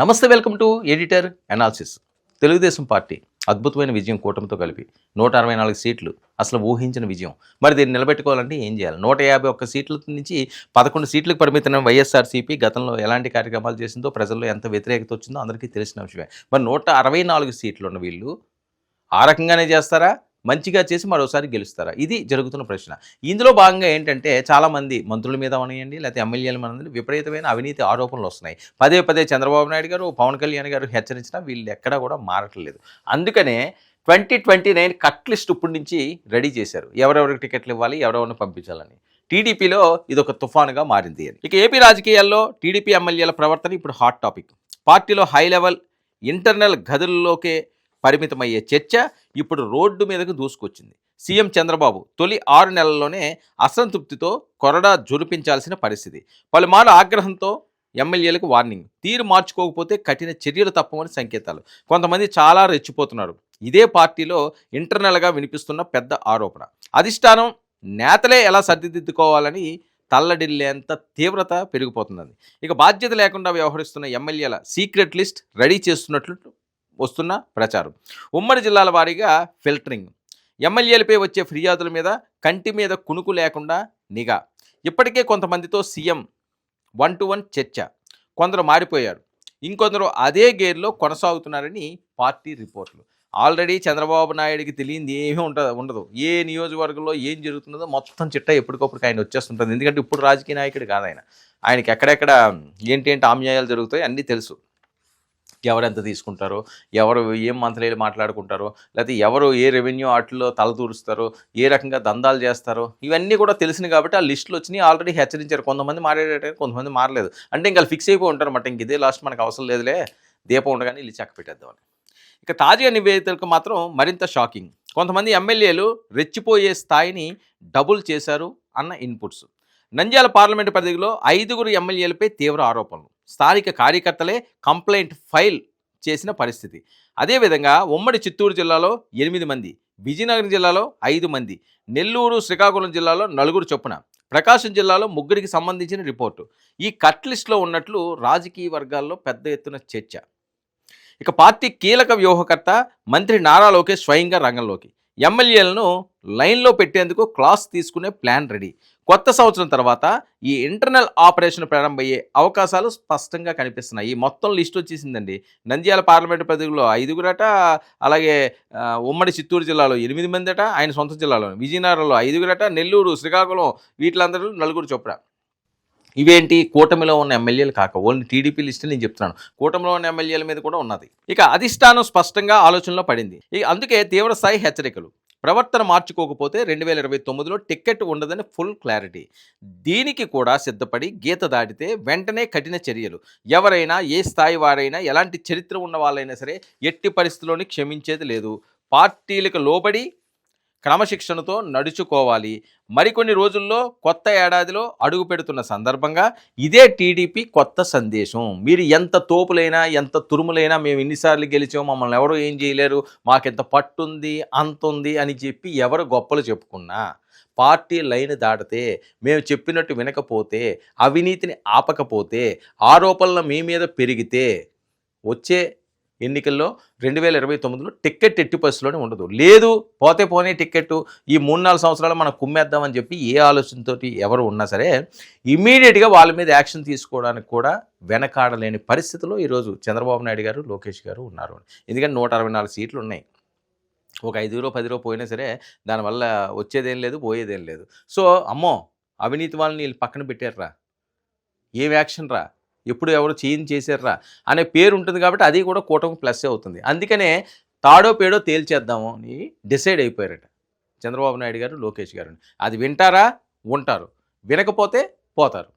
నమస్తే, welcome to editor analysis. Telugu Desam party అద్భుతమైన విజయం కూటమితో కలిపి 164 సీట్లు అసలు ఊహించిన విజయం. మరి దీన్ని నిలబెట్టుకోవాలంటే ఏం చేయాలి? 151 సీట్ల నుంచి 11 సీట్లకు పరిమితమైన వైఎస్ఆర్సీపీ గతంలో ఎలాంటి కార్యక్రమాలు చేసిందో, ప్రజల్లో ఎంత వ్యతిరేకత వచ్చిందో అందరికీ తెలిసిన విషయమే. మరి 164 సీట్లు ఉన్న వీళ్ళు ఆ రకంగానే చేస్తారా? మంచిగా చేసి మరోసారి గెలుస్తారా? ఇది జరుగుతున్న ప్రశ్న. ఇందులో భాగంగా ఏంటంటే చాలామంది మంత్రుల మీద అవనియండి, లేకపోతే ఎమ్మెల్యేల మీద విపరీతమైన అవినీతి ఆరోపణలు వస్తున్నాయి. పదే పదే చంద్రబాబు నాయుడు గారు, పవన్ కళ్యాణ్ గారు హెచ్చరించినా వీళ్ళు ఎక్కడా కూడా మారట్లేదు. అందుకనే 2029 కట్ లిస్ట్ ఇప్పటి నుంచి రెడీ చేశారు. ఎవరెవరికి టికెట్లు ఇవ్వాలి, ఎవరెవరిని పంపించాలని. టీడీపీలో ఇదొక తుఫానుగా మారింది అని. ఇక ఏపీ రాజకీయాల్లో టీడీపీ ఎమ్మెల్యేల ప్రవర్తన ఇప్పుడు హాట్ టాపిక్. పార్టీలో హై లెవెల్ ఇంటర్నల్ గదుల్లోకే పరిమితమయ్యే చర్చ ఇప్పుడు రోడ్డు మీదకు దూసుకొచ్చింది. సీఎం చంద్రబాబు తొలి 6 నెలల్లోనే అసంతృప్తితో కొరడా జురిపించాల్సిన పరిస్థితి. పలుమార్లు ఆగ్రహంతో ఎమ్మెల్యేలకు వార్నింగ్. తీరు మార్చుకోకపోతే కఠిన చర్యలు తప్పవని సంకేతాలు. కొంతమంది చాలా రెచ్చిపోతున్నారు. ఇదే పార్టీలో ఇంటర్నల్గా వినిపిస్తున్న పెద్ద ఆరోపణ. అధిష్టానం నేతలే ఎలా సర్దిదిద్దుకోవాలని తల్లడిల్లేంత తీవ్రత పెరిగిపోతుందని. ఇక బాధ్యత లేకుండా వ్యవహరిస్తున్న ఎమ్మెల్యేల సీక్రెట్ లిస్ట్ రెడీ చేస్తున్నట్లు వస్తున్న ప్రచారం. ఉమ్మడి జిల్లాల వారీగా ఫిల్టరింగ్. ఎమ్మెల్యేలపై వచ్చే ఫిర్యాదుల మీద కంటి మీద కునుకు లేకుండా నిఘా. ఇప్పటికే కొంతమందితో సీఎం 1-to-1 చర్చ. కొందరు మారిపోయారు, ఇంకొందరు అదే గేర్లో కొనసాగుతున్నారని పార్టీ రిపోర్టులు. ఆల్రెడీ చంద్రబాబు నాయుడికి తెలియంది ఏమీ ఉండదు. ఏ నియోజకవర్గంలో ఏం జరుగుతుందో మొత్తం చిట్టా ఎప్పటికప్పుడు ఆయన వచ్చేస్తుంటుంది. ఎందుకంటే ఇప్పుడు రాజకీయ నాయకుడు కాదు ఆయన. ఆయనకి ఎక్కడెక్కడ ఏంటి ఆమ్యాయాలు జరుగుతాయి అన్నీ తెలుసు. ఎవరెంత తీసుకుంటారో, ఎవరు ఏం మంత్రులు మాట్లాడుకుంటారో, లేకపోతే ఎవరు ఏ రెవెన్యూ వాటిల్లో తలదూరుస్తారో, ఏ రకంగా దందాలు చేస్తారో ఇవన్నీ కూడా తెలిసింది కాబట్టి ఆ లిస్టులు వచ్చినాయి. ఆల్రెడీ హెచ్చరించారు. కొంతమంది మారేట, కొంతమంది మారలేదు. అంటే ఇంకా ఫిక్స్ అయిపోయి ఉంటారు అన్నమాట. ఇంక ఇదే లాస్ట్, మనకు అవసరం లేదులే, దీపం ఉండగానే ఇల్లు చక్క పెట్టేద్దామని. ఇక తాజా నివేదికలకు మాత్రం మరింత షాకింగ్. కొంతమంది ఎమ్మెల్యేలు రెచ్చిపోయే స్థాయిని డబుల్ చేశారు అన్న ఇన్పుట్స్. నంద్యాల పార్లమెంటు పరిధిలో 5 ఎమ్మెల్యేలపై తీవ్ర ఆరోపణలు. స్థానిక కార్యకర్తలే కంప్లైంట్ ఫైల్ చేసిన పరిస్థితి. అదేవిధంగా ఉమ్మడి చిత్తూరు జిల్లాలో 8 మంది, విజయనగరం జిల్లాలో 5 మంది, నెల్లూరు, శ్రీకాకుళం జిల్లాలో 4 చొప్పున, ప్రకాశం జిల్లాలో 3కి సంబంధించిన రిపోర్టు ఈ కట్ లిస్టులో ఉన్నట్లు రాజకీయ వర్గాల్లో పెద్ద ఎత్తున చర్చ. ఇక పార్టీ కీలక వ్యూహకర్త మంత్రి నారా లోకేష్ స్వయంగా రంగంలోకి. ఎమ్మెల్యేలను లైన్లో పెట్టేందుకు క్లాస్ తీసుకునే ప్లాన్ రెడీ. కొత్త సంవత్సరం తర్వాత ఈ ఇంటర్నల్ ఆపరేషన్ ప్రారంభమయ్యే అవకాశాలు స్పష్టంగా కనిపిస్తున్నాయి. ఈ మొత్తం లిస్ట్ వచ్చేసిందండి. నంద్యాల పార్లమెంటు పరిధిలో 5 అలాగే ఉమ్మడి చిత్తూరు జిల్లాలో 8 మంది అట, ఆయన సొంత జిల్లాలో. విజయనగరంలో 5 నెల్లూరు, శ్రీకాకుళం వీటిలందరూ 4 చొప్పున. ఇవేంటి? కూటమిలో ఉన్న ఎమ్మెల్యేలు కాక ఓన్లీ టీడీపీ లిస్టు నేను చెప్తున్నాను. కూటమిలో ఉన్న ఎమ్మెల్యేల మీద కూడా ఉన్నది. ఇక అధిష్టానం స్పష్టంగా ఆలోచనలో పడింది. అందుకే తీవ్రస్థాయి హెచ్చరికలు. ప్రవర్తన మార్చుకోకపోతే 2029లో టికెట్ ఉండదని ఫుల్ క్లారిటీ. దీనికి కూడా సిద్ధపడి గీత దాటితే వెంటనే కఠిన చర్యలు. ఎవరైనా, ఏ స్థాయి వారైనా, ఎలాంటి చరిత్ర ఉన్న వాళ్ళైనా సరే ఎట్టి పరిస్థితుల్లోని క్షమించేది లేదు. పార్టీలకు లోబడి క్రమశిక్షణతో నడుచుకోవాలి. మరికొన్ని రోజుల్లో కొత్త ఏడాదిలో అడుగు పెడుతున్న సందర్భంగా ఇదే టీడీపీ కొత్త సందేశం. మీరు ఎంత తోపులైనా, ఎంత తురుములైనా, మేము ఇన్నిసార్లు గెలిచాం, మమ్మల్ని ఎవరు ఏం చేయలేరు, మాకెంత పట్టుంది, అంతుంది అని చెప్పి ఎవరు గొప్పలు చెప్పుకున్నా, పార్టీ లైన్ దాటితే, మేము చెప్పినట్టు వినకపోతే, అవినీతిని ఆపకపోతే, ఆరోపణలు మీ మీద పెరిగితే వచ్చే ఎన్నికల్లో 2029లో టికెట్ ఎట్టి పరిస్థితిలోనే ఉండదు. లేదు, పోతే పోనీ టికెట్, ఈ 3-4 సంవత్సరాలు మనం కుమ్మేద్దామని చెప్పి ఏ ఆలోచనతో ఎవరు ఉన్నా సరే ఇమీడియట్గా వాళ్ళ మీద యాక్షన్ తీసుకోవడానికి కూడా వెనకాడలేని పరిస్థితిలో ఈరోజు చంద్రబాబు నాయుడు గారు, లోకేష్ గారు ఉన్నారు. ఎందుకంటే 164 సీట్లు ఉన్నాయి. ఒక 5-10 పోయినా సరే దానివల్ల వచ్చేదేం లేదు, పోయేదేం లేదు. సో అమ్మో, అవినీతి వాళ్ళని వీళ్ళు పక్కన పెట్టారా, ఏం యాక్షన్ రా, ఎప్పుడు ఎవరు చేశారా అనే పేరు ఉంటుంది కాబట్టి అది కూడా కూటమి ప్లస్ అవుతుంది. అందుకనే తాడో పేడో తేల్చేద్దాము అని డిసైడ్ అయిపోయారట చంద్రబాబు నాయుడు గారు, లోకేష్ గారు. అది వింటారా? ఉంటారు. వినకపోతే పోతారు.